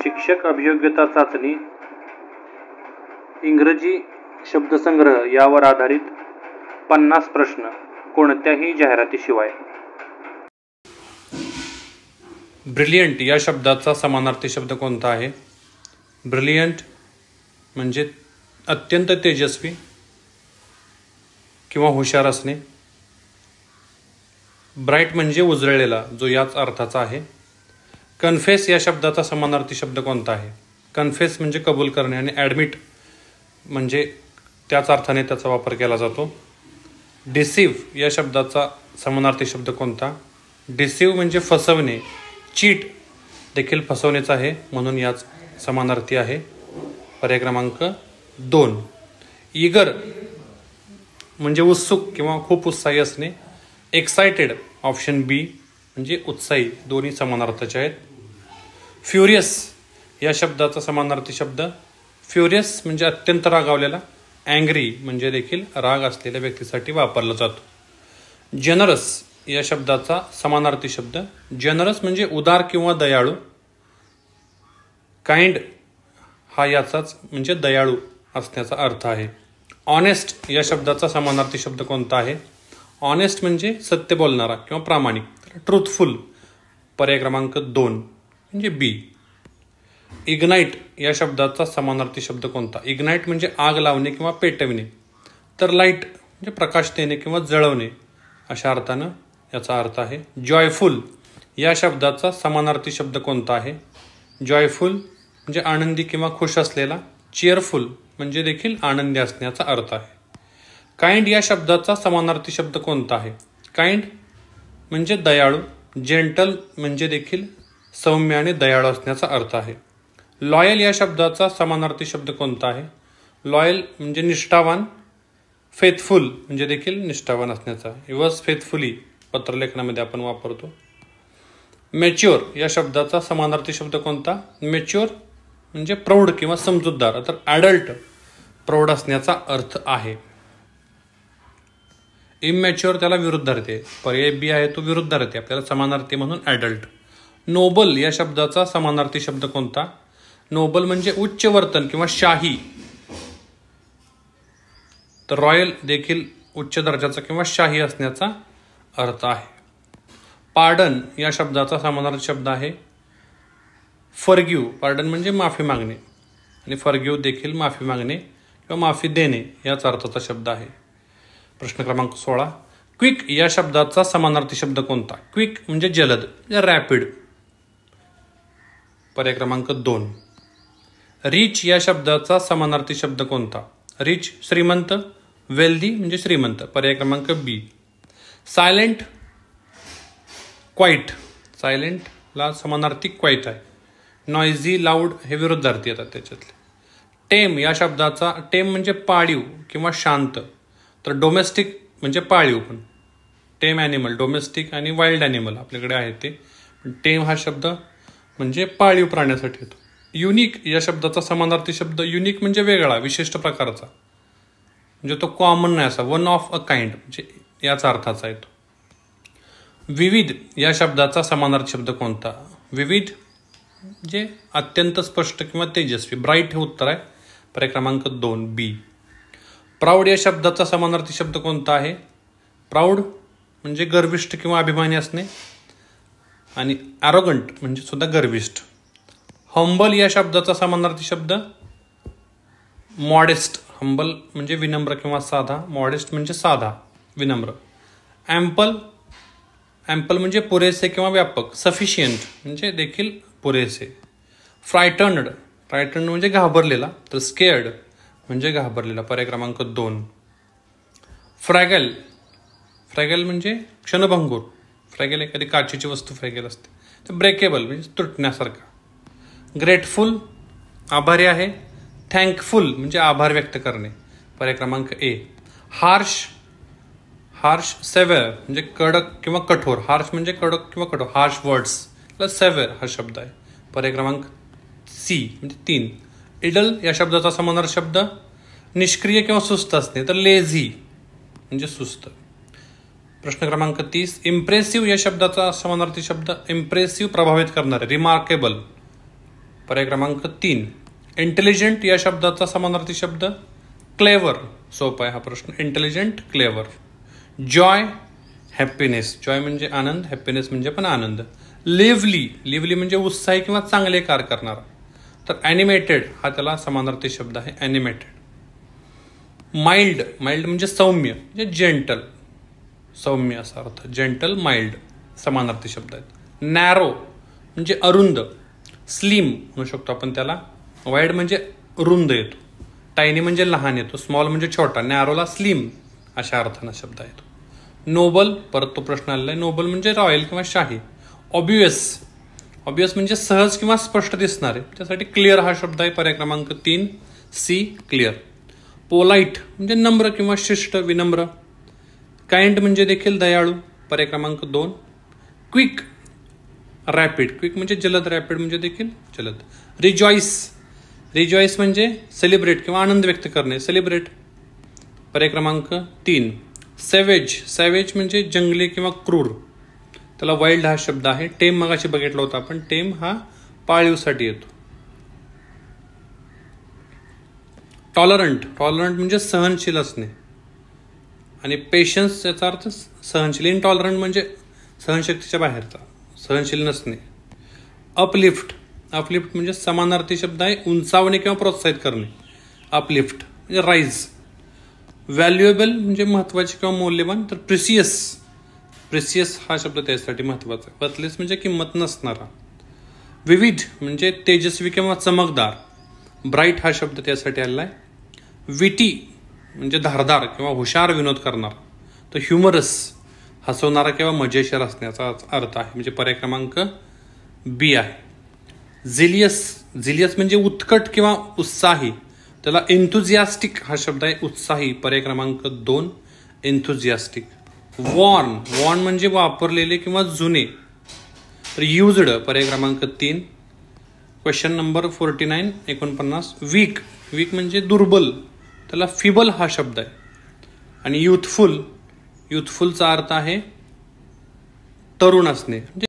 शिक्षक अभियोग्यता चाचणी इंग्रजी शब्दसंग्रह यावर आधारित 50 प्रश्न कोणत्याही जाहिरातीशिवाय. ब्रिलियंट या शब्दाचा समानार्थी शब्द कोणता आहे? ब्रिलियंट म्हणजे अत्यंत तेजस्वी किंवा हुशार असणे. ब्राईट म्हणजे उजळलेला, जो याच अर्थाचा आहे. कन्फेस या शब्दाचा समानार्थी शब्द कोणता आहे? कन्फेस म्हणजे कबूल करणे आणि ॲडमिट म्हणजे त्याच अर्थाने त्याचा वापर केला जातो. डिसीव्ह या शब्दाचा समानार्थी शब्द कोणता? डिसीव्ह म्हणजे फसवणे. चीट देखील फसवणेच आहे, म्हणून याच समानार्थी आहे. पर्याय क्रमांक 2. ईगर म्हणजे उत्सुक किंवा खूप उत्साही असणे. एक्सायटेड ऑप्शन बी म्हणजे उत्साही, दोन्ही समानार्थाचे आहेत. फ्युरियस या शब्दाचा समानार्थी शब्द फ्युरियस म्हणजे अत्यंत रागावलेला. अँग्री म्हणजे देखील राग असलेल्या व्यक्तीसाठी वापरला जातो. जनरस या शब्दाचा समानार्थी शब्द जनरस म्हणजे उदार किंवा दयाळू. काइंड हा याचाच म्हणजे दयाळू असण्याचा अर्थ आहे. ऑनेस्ट या शब्दाचा समानार्थी शब्द कोणता आहे? ऑनेस्ट म्हणजे सत्य बोलणारा किंवा प्रामाणिक. ट्रूथफुल पर्याय क्रमांक 2 म्हणजे बी. इग्नाइट या शब्दाचा समानार्थी शब्द कोणता? इग्नाइट म्हणजे आग लावणे किंवा पेटविणे. तर लाईट म्हणजे प्रकाश देणे किंवा जळवणे अशा अर्थानं याचा अर्थ आहे. जॉयफुल या शब्दाचा समानार्थी शब्द कोणता आहे? जॉयफुल म्हणजे आनंदी किंवा खुश असलेला. चिअरफुल म्हणजे देखील आनंदी असण्याचा अर्थ आहे. काइंड या शब्दाचा समानार्थी शब्द कोणता आहे? काइंड म्हणजे दयाळू. जेंटल म्हणजे देखील सौम्य आणि दयाळू असण्याचा अर्थ आहे. लॉयल या शब्दाचा समानार्थी शब्द कोणता आहे? लॉयल म्हणजे निष्ठावान. फेथफुल म्हणजे देखील निष्ठावान असण्याचा. ही वॉज फेथफुली पत्रलेखनामध्ये आपण वापरतो. मॅच्युअर या शब्दाचा समानार्थी शब्द कोणता? मॅच्युअर म्हणजे प्रौढ किंवा समजूतदार. तर ॲडल्ट प्रौढ असण्याचा अर्थ आहे. इमॅच्युअर त्याला विरुद्धार्थी आहे. पर्याय बी आहे तो विरुद्धार्थी, आपल्याला समानार्थी म्हणून ॲडल्ट. नोबल या शब्दाचा समानार्थी शब्द कोणता? नोबल म्हणजे उच्च वर्तन किंवा शाही. तर रॉयल देखील उच्च दर्जाचा किंवा शाही असण्याचा अर्थ आहे. पार्डन या शब्दाचा समानार्थी शब्द आहे फॉरगिव्ह. पार्डन म्हणजे माफी मागणे आणि फॉरगिव्ह देखील माफी मागणे किंवा माफी देणे याच अर्थाचा शब्द आहे. प्रश्न क्रमांक 16. क्विक या शब्दाचा समानार्थी शब्द कोणता? क्विक म्हणजे जलद, रॅपिड. पर्याय क्रमांक 2. रिच या शब्दाचा समानार्थी शब्द कोणता? रिच श्रीमंत. वेल्दी म्हणजे श्रीमंत. पर्याय क्रमांक बी. Silent quiet. सायलेंटला समानार्थी क्वाईट आहे. नॉयझी लाऊड हे विरुद्धार्थी येतात त्याच्यातले. टेम या शब्दाचा टेम म्हणजे पाळीव किंवा शांत. तर डोमेस्टिक म्हणजे पाळीव. पण टेम ॲनिमल, डोमेस्टिक आणि वाईल्ड ॲनिमल आपल्याकडे आहे ते. पण टेम हा शब्द म्हणजे पाळीव प्राण्यासाठी येतो. युनिक या शब्दाचा समानार्थी शब्द युनिक म्हणजे वेगळा, विशिष्ट प्रकारचा. म्हणजे तो कॉमन नाही असा, वन ऑफ अ काइंड म्हणजे याचा अर्थाचा आहे तो. विविध या शब्दाचा समानार्थी शब्द कोणता? विविध म्हणजे अत्यंत स्पष्ट किंवा तेजस्वी. ब्राईट हे उत्तर आहे. पर्याय क्रमांक 2 बी. प्राऊड या शब्दाचा समानार्थी शब्द कोणता आहे? प्राऊड म्हणजे गर्विष्ठ किंवा अभिमानी असणे आणि ॲरोगंट म्हणजे सुद्धा गर्विष्ठ. हंबल या शब्दाचा समानार्थी शब्द मॉडेस्ट. हंबल म्हणजे विनम्र किंवा साधा. मॉडेस्ट म्हणजे साधा, विनम्र. ॲम्पल म्हणजे पुरेसे किंवा व्यापक. सफिशियंट म्हणजे देखील पुरेसे. फ्रायटन्ड म्हणजे घाबरलेला. तर स्केअर्ड म्हणजे घाबरलेला. पर्याय क्रमांक 2. फ्रॅगल म्हणजे क्षणभंगूर. फ्रॅगल एखादी काचेची वस्तू फ्रॅगल असते. तर ब्रेकेबल म्हणजे तुटण्यासारखा. ग्रेटफुल आभारी आहे. थँकफुल म्हणजे आभार व्यक्त करणे. पर्याय क्रमांक ए. हार्श सेव्हर म्हणजे कडक किंवा कठोर. हार्श म्हणजे कडक किंवा कठोर. हार्श वर्ड्स प्लस सेव्हर हा शब्द आहे. पर्याय क्रमांक सी म्हणजे 3. इडल या शब्दाचा समानार्थी शब्द निष्क्रिय किंवा सुस्त असणे. तर लेझी म्हणजे सुस्त. प्रश्न क्रमांक 30. इम्प्रेसिव्ह या शब्दाचा समानार्थी शब्द इम्प्रेसिव्ह प्रभावित करणारे. रिमार्केबल. पर्याय क्रमांक 3. इंटेलिजंट या शब्दाचा समानार्थी शब्द क्लेवर. सोपा आहे हा प्रश्न. Intelligent, clever. Joy, happiness. Joy म्हणजे आनंद, हॅपीनेस म्हणजे पण आनंद. लिव्हली, लिव्हली म्हणजे उत्साही किंवा चांगले कार्य करणारा. तर ॲनिमेटेड हा त्याला समानार्थी शब्द आहे, ॲनिमेटेड. माइल्ड, माइल्ड म्हणजे सौम्य, म्हणजे जेंटल, सौम्य असा अर्थ. जेंटल, माइल्ड समानार्थी शब्द आहेत. नॅरो म्हणजे अरुंद, स्लिम म्हणू शकतो आपण त्याला. वाईड म्हणजे रुंद येतो. टायनी म्हणजे लहान येतो. स्मॉल म्हणजे छोटा. नॅरोला स्लिम अशा अर्थानं शब्द येतो. नोबल, परत तो प्रश्न आलेला आहे. नोबल म्हणजे रॉयल किंवा शाही. ऑब्वियस, ऑब्वियस म्हणजे सहज किंवा स्पष्ट दिसणारे. त्यासाठी क्लिअर हा शब्द आहे. पर्याय क्रमांक 3 सी, क्लिअर. पोलाइट म्हणजे नम्र किंवा शिष्ट, विनम्र. काइंड म्हणजे देखील दयाळू. पर्याय क्रमांक 2. Quick, rapid. क्विक म्हणजे जलद, रॅपिड म्हणजे देखील जलद. रिजॉईस, रिजॉईस म्हणजे सेलिब्रेट किंवा आनंद व्यक्त करणे, सेलिब्रेट. पर्याय क्रमांक 3. सॅवेज, सॅवेज म्हणजे जंगली किंवा क्रूर. त्याला वाईल्ड हा शब्द आहे. टेम मगाशी बघितला होता आपण. टेम हा पाळीवसाठी येतो. टॉलरंट, टॉलरंट म्हणजे सहनशील असणे. आणि पेशन्स याचा अर्थ सहनशील. इनटॉलरंट म्हणजे सहनशक्तीच्या बाहेरचा, सहनशील नसणे. अपलिफ्ट, अपलिफ्ट म्हणजे समानार्थी शब्द आहे, उंचावणे किंवा प्रोत्साहित करणे. अपलिफ्ट म्हणजे राईज. व्हॅल्युएबल म्हणजे महत्वाचे किंवा मौल्यवान. तर प्रिसियस, प्रिसियस हा शब्द त्यासाठी महत्वाचा आहे. वर्थलेस म्हणजे किंमत नसणारा. विविध म्हणजे तेजस्वी किंवा चमकदार. ब्राईट हा शब्द त्यासाठी आलेला आहे. विटी म्हणजे धारदार किंवा हुशार, विनोद करणारा. तर ह्युमरस हसवणारा किंवा मजेशीर असण्याचा अर्थ आहे. म्हणजे पर्याय क्रमांक बी आहे. झिलियस, झिलियस म्हणजे उत्कट किंवा उत्साही. त्याला एन्थुझियास्टिक हा शब्द आहे, उत्साही. पर्याय क्रमांक 2 एन्थुझियास्टिक. वॉर्न, वॉर्न म्हणजे वापरलेले किंवा जुने. तर युज्ड पर्याय क्रमांक 3. Question number 49, 49. वीक, वीक म्हणजे दुर्बल. त्याला फिबल हा शब्द आहे. आणि युथफुल, युथफुलचा अर्थ आहे तरुण असणे.